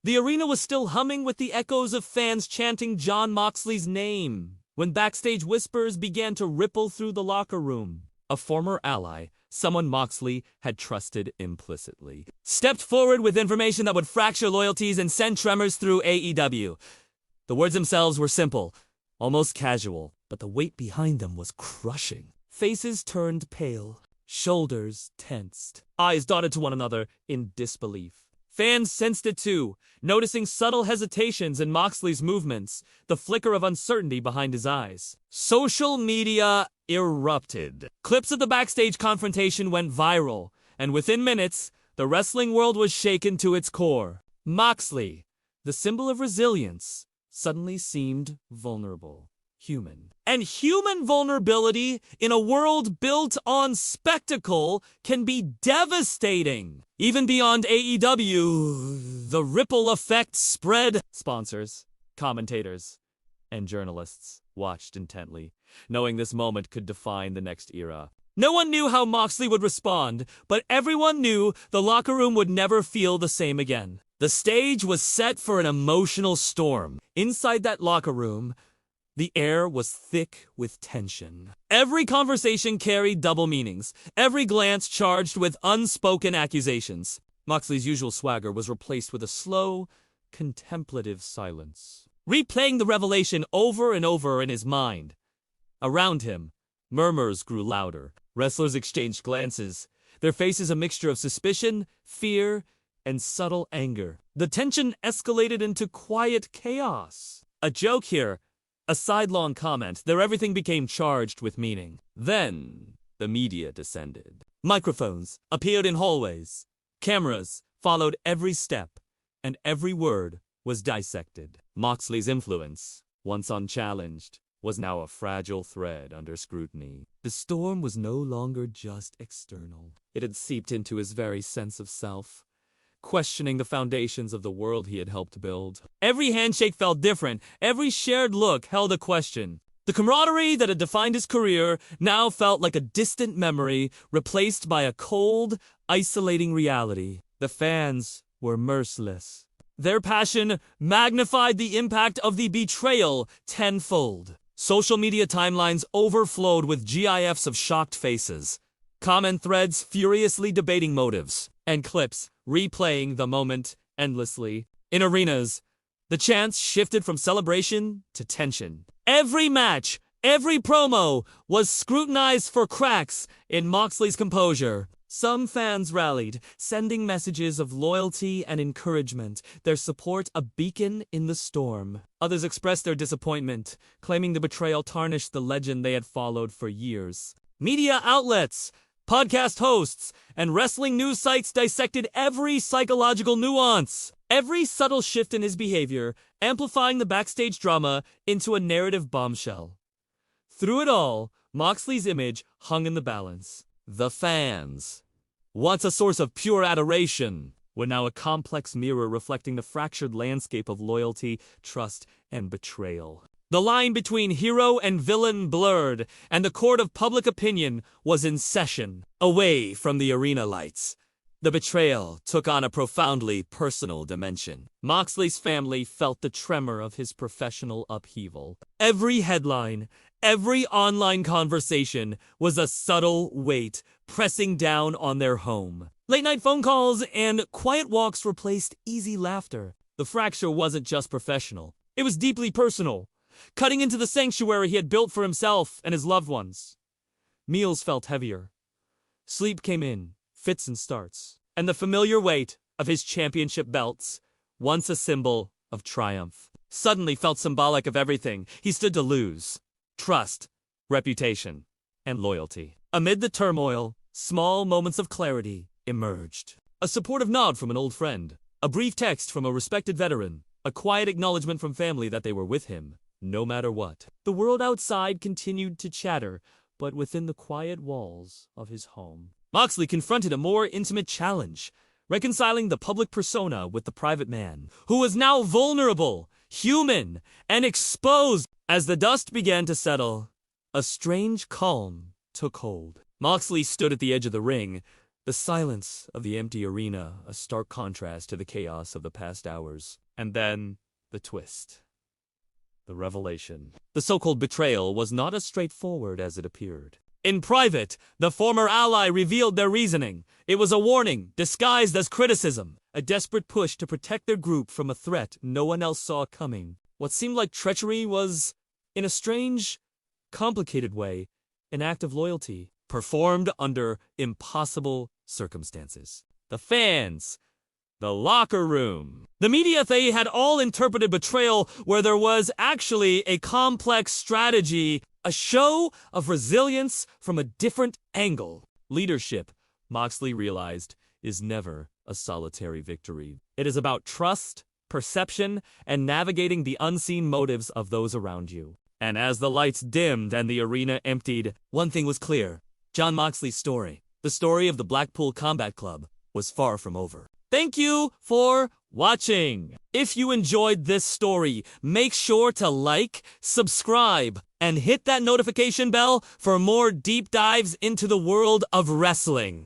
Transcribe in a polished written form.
The arena was still humming with the echoes of fans chanting Jon Moxley's name when backstage whispers began to ripple through the locker room. A former ally, someone Moxley had trusted implicitly, stepped forward with information that would fracture loyalties and send tremors through AEW. The words themselves were simple, almost casual, but the weight behind them was crushing. Faces turned pale, shoulders tensed, eyes dotted to one another in disbelief. Fans sensed it too, noticing subtle hesitations in Moxley's movements, the flicker of uncertainty behind his eyes. Social media erupted. Clips of the backstage confrontation went viral, and within minutes, the wrestling world was shaken to its core. Moxley, the symbol of resilience, suddenly seemed vulnerable, human. And human vulnerability in a world built on spectacle can be devastating. Even beyond AEW, the ripple effect spread. Sponsors, commentators, and journalists watched intently, knowing this moment could define the next era. No one knew how Moxley would respond, but everyone knew the locker room would never feel the same again. The stage was set for an emotional storm. Inside that locker room, the air was thick with tension. Every conversation carried double meanings, every glance charged with unspoken accusations. Moxley's usual swagger was replaced with a slow, contemplative silence, replaying the revelation over and over in his mind. Around him, murmurs grew louder. Wrestlers exchanged glances, their faces a mixture of suspicion, fear, and subtle anger. The tension escalated into quiet chaos. A joke here, a sidelong comment, there everything became charged with meaning. Then, the media descended. Microphones appeared in hallways. Cameras followed every step, and every word was dissected. Moxley's influence, once unchallenged, was now a fragile thread under scrutiny. The storm was no longer just external. It had seeped into his very sense of self, questioning the foundations of the world he had helped build. Every handshake felt different. Every shared look held a question. The camaraderie that had defined his career now felt like a distant memory, replaced by a cold, isolating reality. The fans were merciless. Their passion magnified the impact of the betrayal tenfold. Social media timelines overflowed with GIFs of shocked faces, comment threads furiously debating motives, and clips replaying the moment endlessly. In arenas, the chants shifted from celebration to tension. Every match, every promo was scrutinized for cracks in Moxley's composure. Some fans rallied, sending messages of loyalty and encouragement, their support a beacon in the storm. Others expressed their disappointment, claiming the betrayal tarnished the legend they had followed for years. Media outlets, podcast hosts, and wrestling news sites dissected every psychological nuance, every subtle shift in his behavior, amplifying the backstage drama into a narrative bombshell. Through it all, Moxley's image hung in the balance. The fans, once a source of pure adoration, were now a complex mirror reflecting the fractured landscape of loyalty, trust, and betrayal. The line between hero and villain blurred, and the court of public opinion was in session. Away from the arena lights, the betrayal took on a profoundly personal dimension. Moxley's family felt the tremor of his professional upheaval. Every headline, every online conversation was a subtle weight pressing down on their home. Late-night phone calls and quiet walks replaced easy laughter. The fracture wasn't just professional. It was deeply personal, cutting into the sanctuary he had built for himself and his loved ones. Meals felt heavier. Sleep came in, fits and starts, and the familiar weight of his championship belts, once a symbol of triumph, suddenly felt symbolic of everything he stood to lose: trust, reputation, and loyalty. Amid the turmoil, small moments of clarity emerged. A supportive nod from an old friend, a brief text from a respected veteran, a quiet acknowledgement from family that they were with him, no matter what. The world outside continued to chatter, but within the quiet walls of his home, Moxley confronted a more intimate challenge, reconciling the public persona with the private man, who was now vulnerable, human, and exposed. As the dust began to settle, a strange calm took hold. Moxley stood at the edge of the ring, The silence of the empty arena, a stark contrast to the chaos of the past hours. And then, the twist. The revelation. The so-called betrayal was not as straightforward as it appeared. In private, the former ally revealed their reasoning. It was a warning, disguised as criticism. A desperate push to protect their group from a threat no one else saw coming. What seemed like treachery was, in a strange, complicated way, an act of loyalty, performed under impossible circumstances. The fans, the locker room. The media, they had all interpreted betrayal where there was actually a complex strategy, a show of resilience from a different angle. Leadership, Moxley realized, is never a solitary victory. It is about trust, perception, and navigating the unseen motives of those around you. And as the lights dimmed and the arena emptied, one thing was clear. Jon Moxley's story, the story of the Blackpool Combat Club, was far from over. Thank you for watching. If you enjoyed this story, make sure to like, subscribe, and hit that notification bell for more deep dives into the world of wrestling.